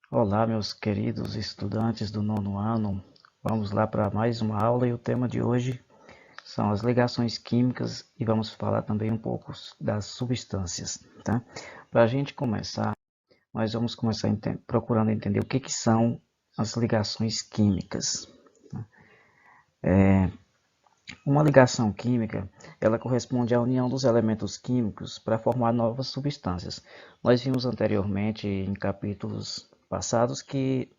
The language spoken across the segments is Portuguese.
Olá, meus queridos estudantes do nono ano. Vamos lá para mais uma aula e o tema de hoje são as ligações químicas e vamos falar também um pouco das substâncias, tá? Para a gente começar, nós vamos começar procurando entender o que são as ligações químicas. Uma ligação química, ela corresponde à união dos elementos químicos para formar novas substâncias. Nós vimos anteriormente em capítulos passados que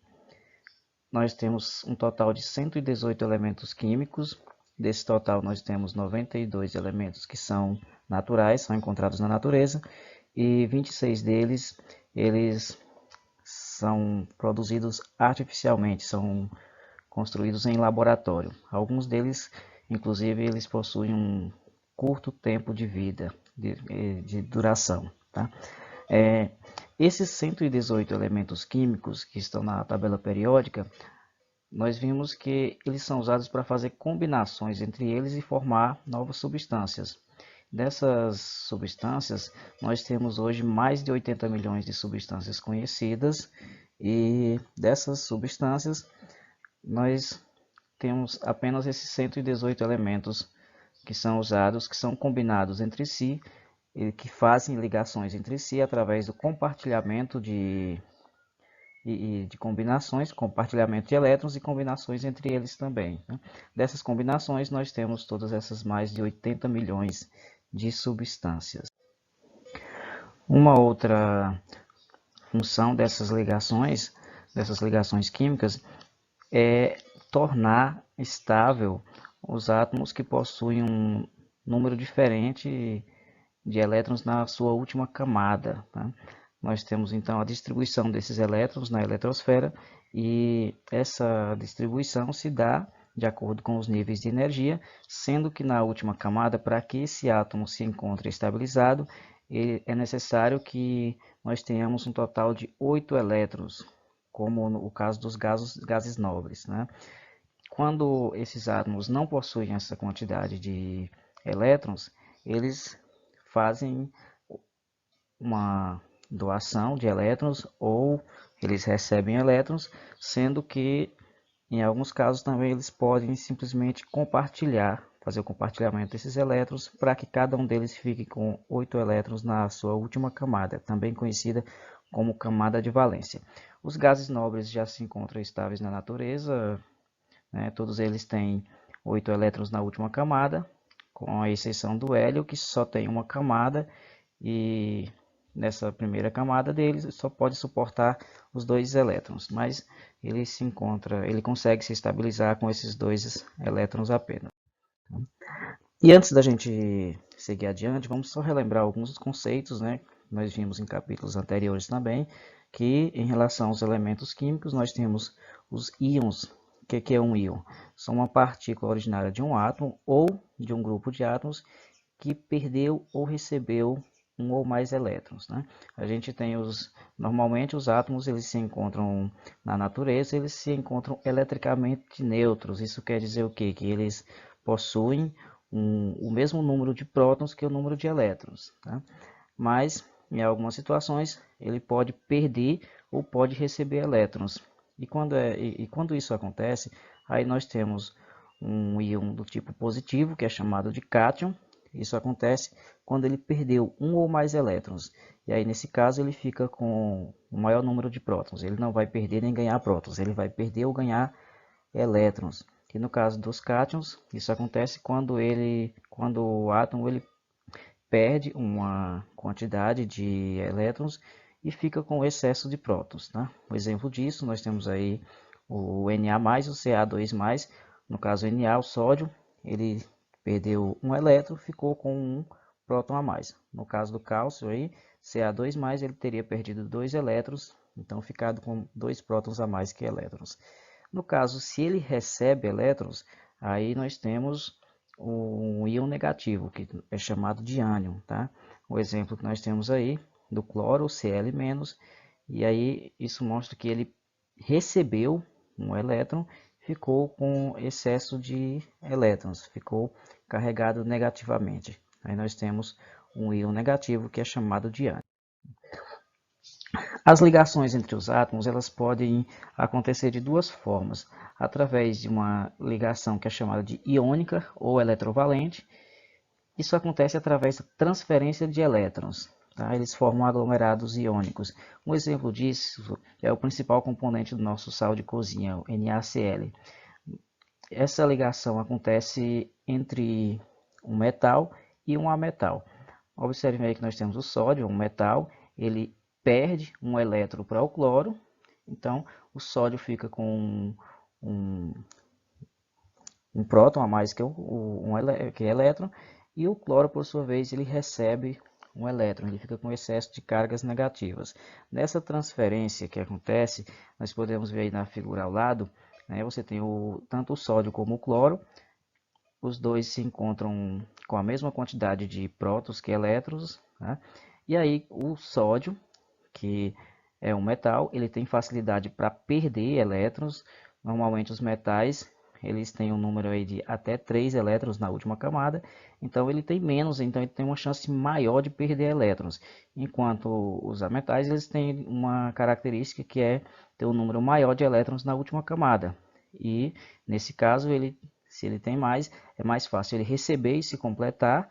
nós temos um total de 118 elementos químicos. Desse total, nós temos 92 elementos que são naturais, são encontrados na natureza, e 26 deles, eles são produzidos artificialmente, são construídos em laboratório. Alguns deles, inclusive, eles possuem um curto tempo de vida, de duração. Tá? Esses 118 elementos químicos que estão na tabela periódica, nós vimos que eles são usados para fazer combinações entre eles e formar novas substâncias. Dessas substâncias, nós temos hoje mais de 80 milhões de substâncias conhecidas, e dessas substâncias, nós temos apenas esses 118 elementos que são usados, que são combinados entre si, e que fazem ligações entre si através do compartilhamento de combinações, compartilhamento de elétrons e combinações entre eles também. Né? Dessas combinações, nós temos todas essas mais de 80 milhões de substâncias. Uma outra função dessas ligações químicas, é tornar estável os átomos que possuem um número diferente de elétrons na sua última camada. Tá? Nós temos então a distribuição desses elétrons na eletrosfera, e essa distribuição se dá de acordo com os níveis de energia, sendo que na última camada, para que esse átomo se encontre estabilizado, é necessário que nós tenhamos um total de 8 elétrons, como no caso dos gases nobres. Né? Quando esses átomos não possuem essa quantidade de elétrons, eles fazem uma doação de elétrons ou eles recebem elétrons, sendo que em alguns casos também eles podem simplesmente compartilhar, fazer o compartilhamento desses elétrons para que cada um deles fique com 8 elétrons na sua última camada, também conhecida como camada de valência. Os gases nobres já se encontram estáveis na natureza, né? Todos eles têm 8 elétrons na última camada, com a exceção do hélio, que só tem uma camada, e nessa primeira camada deles só pode suportar os 2 elétrons, mas ele consegue se estabilizar com esses 2 elétrons apenas. E antes da gente seguir adiante, vamos só relembrar alguns dos conceitos, né? Nós vimos em capítulos anteriores também, que em relação aos elementos químicos nós temos os íons. O que é um íon? São uma partícula originária de um átomo ou de um grupo de átomos que perdeu ou recebeu um ou mais elétrons. Né? A gente tem normalmente os átomos, eles se encontram na natureza, eles se encontram eletricamente neutros. Isso quer dizer o quê? Que eles possuem o mesmo número de prótons que o número de elétrons. Tá? Mas em algumas situações ele pode perder ou pode receber elétrons. E quando isso acontece, aí nós temos um íon do tipo positivo, que é chamado de cátion. Isso acontece quando ele perdeu um ou mais elétrons. E aí, nesse caso, ele fica com o maior número de prótons. Ele não vai perder nem ganhar prótons, ele vai perder ou ganhar elétrons. E no caso dos cátions, isso acontece quando o átomo ele perde uma quantidade de elétrons e fica com excesso de prótons. Tá? Um exemplo disso, nós temos aí o Na+, o Ca2+, no caso o Na, o sódio, ele perdeu um elétron, ficou com um próton a mais. No caso do cálcio, aí, Ca2+, ele teria perdido 2 elétrons, então ficado com 2 prótons a mais que elétrons. No caso, se ele recebe elétrons, aí nós temos um íon negativo, que é chamado de ânion. Tá? O exemplo que nós temos aí do cloro, o Cl-, e aí isso mostra que ele recebeu um elétron, ficou com excesso de elétrons, ficou carregado negativamente. Aí nós temos um íon negativo que é chamado de ânion. As ligações entre os átomos, elas podem acontecer de duas formas, através de uma ligação que é chamada de iônica ou eletrovalente. Isso acontece através da transferência de elétrons, tá? Eles formam aglomerados iônicos. Um exemplo disso é o principal componente do nosso sal de cozinha, o NaCl. Essa ligação acontece entre um metal e um ametal. Observe aí que nós temos o sódio, um metal, ele perde um elétron para o cloro, então o sódio fica com um próton a mais que elétron, e o cloro, por sua vez, ele recebe um elétron, ele fica com excesso de cargas negativas. Nessa transferência que acontece, nós podemos ver aí na figura ao lado, né, você tem tanto o sódio como o cloro, os dois se encontram com a mesma quantidade de prótons que elétrons, né? E aí o sódio, que é um metal, ele tem facilidade para perder elétrons. Normalmente os metais, eles têm um número aí de até 3 elétrons na última camada, então ele tem menos, então ele tem uma chance maior de perder elétrons. Enquanto os ametais, eles têm uma característica que é ter um número maior de elétrons na última camada. E nesse caso, se ele tem mais, é mais fácil ele receber e se completar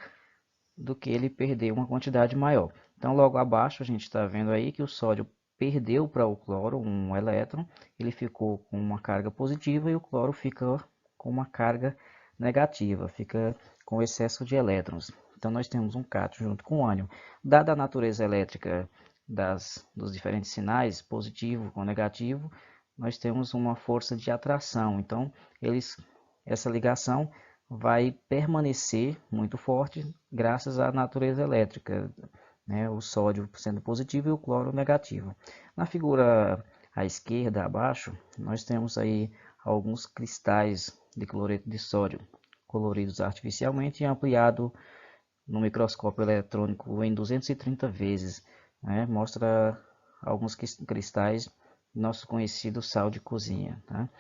do que ele perder uma quantidade maior. Então, logo abaixo, a gente está vendo aí que o sódio perdeu para o cloro um elétron, ele ficou com uma carga positiva e o cloro fica com uma carga negativa, fica com excesso de elétrons. Então, nós temos um cátion junto com o ânion. Dada a natureza elétrica dos diferentes sinais, positivo com negativo, nós temos uma força de atração. Então, essa ligação vai permanecer muito forte graças à natureza elétrica, né? O sódio sendo positivo e o cloro negativo. Na figura à esquerda, abaixo, nós temos aí alguns cristais de cloreto de sódio coloridos artificialmente e ampliado no microscópio eletrônico em 230 vezes, né? Mostra alguns cristais do nosso conhecido sal de cozinha, tá?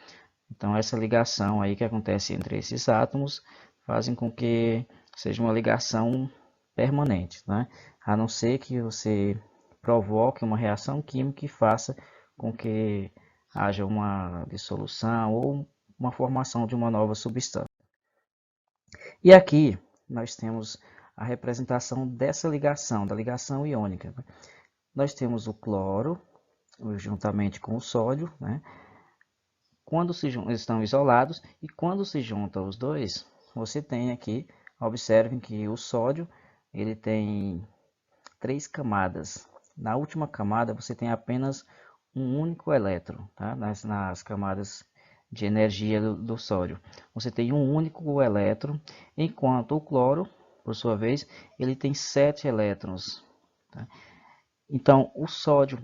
Então essa ligação aí que acontece entre esses átomos fazem com que seja uma ligação permanente, né? A não ser que você provoque uma reação química que faça com que haja uma dissolução ou uma formação de uma nova substância. E aqui nós temos a representação dessa ligação, da ligação iônica. Nós temos o cloro juntamente com o sódio, né? Quando estão isolados e quando se juntam os dois, você tem aqui, observem que o sódio ele tem 3 camadas. Na última camada você tem apenas um único elétron, tá? Nas camadas de energia do sódio. Você tem um único elétron, enquanto o cloro, por sua vez, ele tem 7 elétrons. Tá? Então o sódio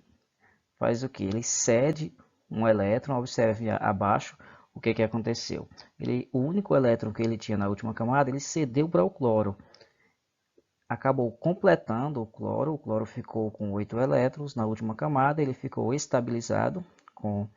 faz o que? Ele cede um elétron, observe abaixo o que aconteceu. O único elétron que ele tinha na última camada, ele cedeu para o cloro. Acabou completando o cloro ficou com 8 elétrons na última camada, ele ficou estabilizado com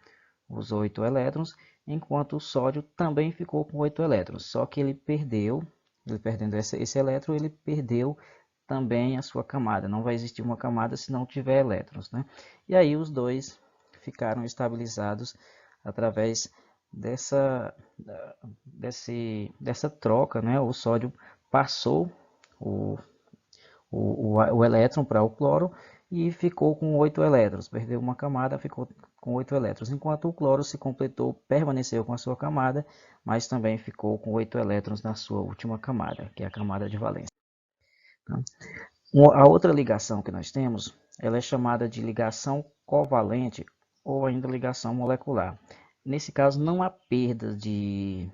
os 8 elétrons, enquanto o sódio também ficou com 8 elétrons, só que ele perdendo esse elétron, ele perdeu também a sua camada, não vai existir uma camada se não tiver elétrons, né? E aí os dois ficaram estabilizados através dessa troca, né? O sódio passou o elétron para o cloro e ficou com 8 elétrons, perdeu uma camada, ficou com 8 elétrons, enquanto o cloro se completou, permaneceu com a sua camada, mas também ficou com 8 elétrons na sua última camada, que é a camada de valência. A outra ligação que nós temos, ela é chamada de ligação covalente ou ainda ligação molecular. Nesse caso, não há perda de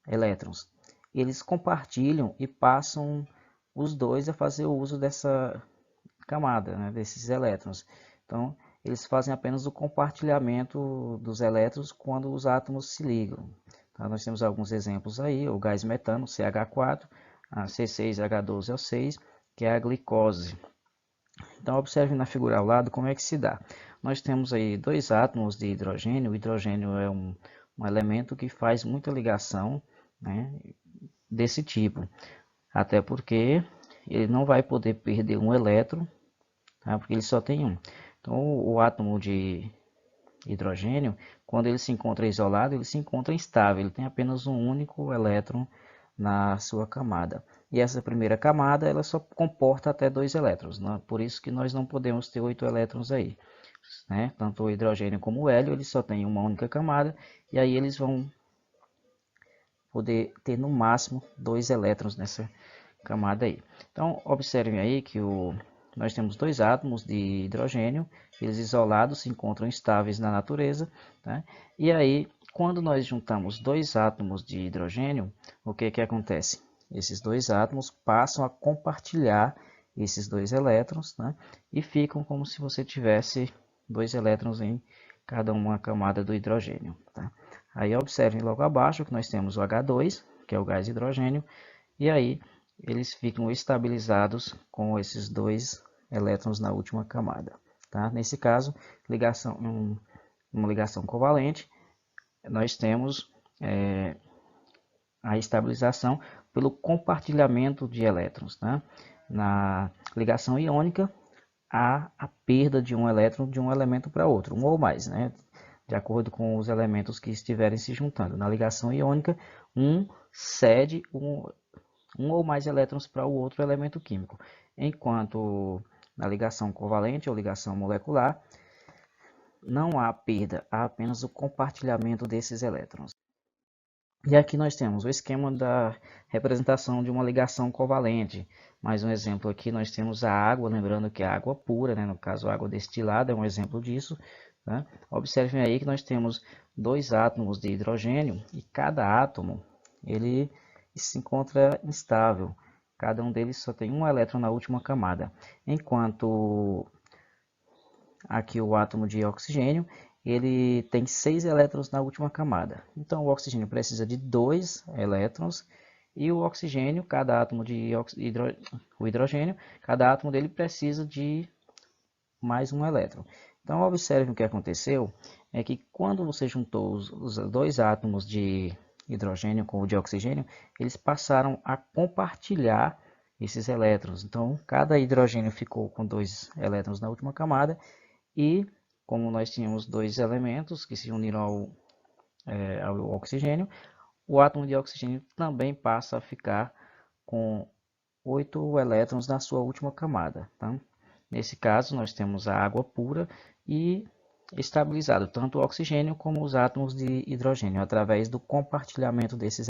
elétrons. Eles compartilham e passam os dois a fazer o uso dessa camada, né, desses elétrons. Então, eles fazem apenas o compartilhamento dos elétrons quando os átomos se ligam. Então, nós temos alguns exemplos aí, o gás metano, CH4, a C6H12O6, que é a glicose. Então, observe na figura ao lado como é que se dá. Nós temos aí dois átomos de hidrogênio. O hidrogênio é um elemento que faz muita ligação, né, desse tipo. Até porque ele não vai poder perder um elétron, tá, porque ele só tem um. Então, o átomo de hidrogênio, quando ele se encontra isolado, ele se encontra instável, ele tem apenas um único elétron na sua camada. E essa primeira camada, ela só comporta até 2 elétrons, né? Por isso que nós não podemos ter 8 elétrons aí, né? Tanto o hidrogênio como o hélio, eles só têm uma única camada, e aí eles vão poder ter no máximo 2 elétrons nessa camada aí. Então, observem aí que nós temos dois átomos de hidrogênio, eles isolados se encontram estáveis na natureza, né? E aí, quando nós juntamos dois átomos de hidrogênio, o que acontece? Esses dois átomos passam a compartilhar esses dois elétrons, né? E ficam como se você tivesse dois elétrons em cada uma camada do hidrogênio, tá? Aí observem logo abaixo que nós temos o H2, que é o gás hidrogênio, e aí eles ficam estabilizados com esses dois elétrons na última camada. Tá? Nesse caso, uma ligação covalente, nós temos a estabilização pelo compartilhamento de elétrons. Tá? Na ligação iônica, há a perda de um elétron de um elemento para outro, um ou mais, né? De acordo com os elementos que estiverem se juntando. Na ligação iônica, um cede um ou mais elétrons para o outro elemento químico, enquanto na ligação covalente ou ligação molecular, não há perda, há apenas o compartilhamento desses elétrons. E aqui nós temos o esquema da representação de uma ligação covalente. Mais um exemplo aqui, nós temos a água, lembrando que é água pura, né? No caso a água destilada é um exemplo disso. Tá? Observem aí que nós temos dois átomos de hidrogênio e cada átomo ele se encontra instável. Cada um deles só tem um elétron na última camada. Enquanto aqui o átomo de oxigênio, ele tem 6 elétrons na última camada. Então o oxigênio precisa de 2 elétrons e o oxigênio, cada átomo de o hidrogênio, cada átomo dele precisa de mais um elétron. Então observe o que aconteceu, é que quando você juntou os dois átomos de hidrogênio com o de oxigênio, eles passaram a compartilhar esses elétrons. Então cada hidrogênio ficou com 2 elétrons na última camada e como nós tínhamos dois elementos que se uniram ao oxigênio, o átomo de oxigênio também passa a ficar com 8 elétrons na sua última camada. Tá? Nesse caso, nós temos a água pura e estabilizado tanto o oxigênio como os átomos de hidrogênio através do compartilhamento desses